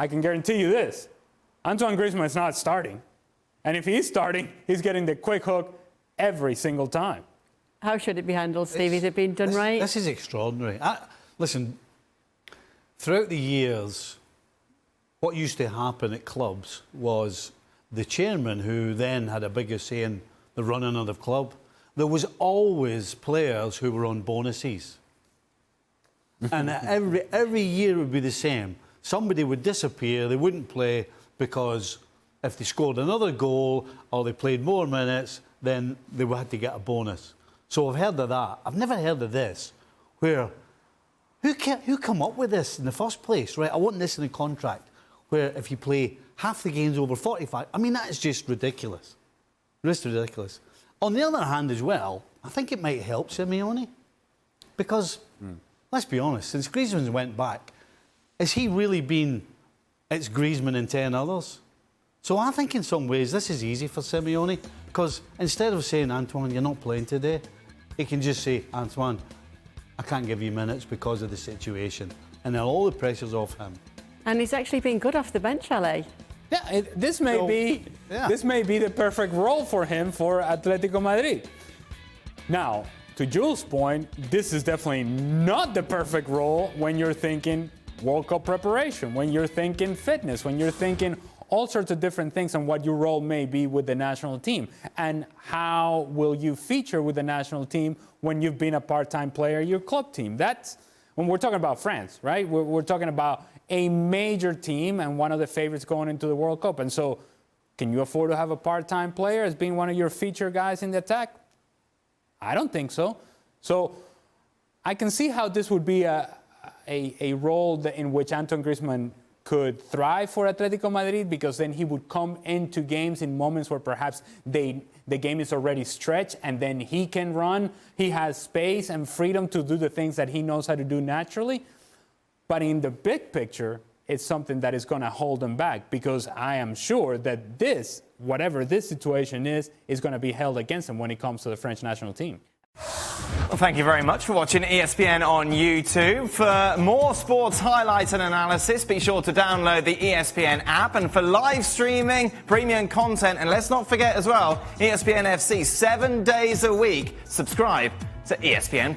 I can guarantee you this. Antoine Griezmann is not starting. And if he's starting, he's getting the quick hook every single time. How should it be handled, Steve? Has it been done right? This is extraordinary. Listen, throughout the years, what used to happen at clubs was the chairman, who then had a bigger say in the running of the club, there was always players who were on bonuses. And every year it would be the same. Somebody would disappear, they wouldn't play because if they scored another goal or they played more minutes, then they had to get a bonus. So I've heard of that. I've never heard of this, where who come up with this in the first place, right? I want this in a contract, where if you play half the games over 45, I mean, that is just ridiculous. Just ridiculous. On the other hand as well, I think it might help Simeone, because, let's be honest, since Griezmann went back, has he really been, it's Griezmann and 10 others? So I think in some ways this is easy for Simeone, because instead of saying, Antoine, you're not playing today, he can just say, Antoine, I can't give you minutes because of the situation. And then all the pressure's off him. And he's actually been good off the bench, Ale. Yeah, this may be the perfect role for him for Atletico Madrid. Now, to Jules' point, this is definitely not the perfect role when you're thinking World Cup preparation, when you're thinking fitness, when you're thinking all sorts of different things and what your role may be with the national team. And how will you feature with the national team when you've been a part-time player in your club team? That's when we're talking about France, right? We're talking about a major team and one of the favorites going into the World Cup. And so can you afford to have a part-time player as being one of your feature guys in the attack? I don't think so. So I can see how this would be a role in which Antoine Griezmann could thrive for Atletico Madrid, because then he would come into games in moments where perhaps the game is already stretched and then he can run. He has space and freedom to do the things that he knows how to do naturally. But in the big picture, it's something that is going to hold him back, because I am sure that this, whatever this situation is going to be held against him when it comes to the French national team. Well, thank you very much for watching ESPN on YouTube. For more sports highlights and analysis, be sure to download the ESPN app. And for live streaming, premium content, and let's not forget as well, ESPN FC 7 days a week. Subscribe to ESPN+.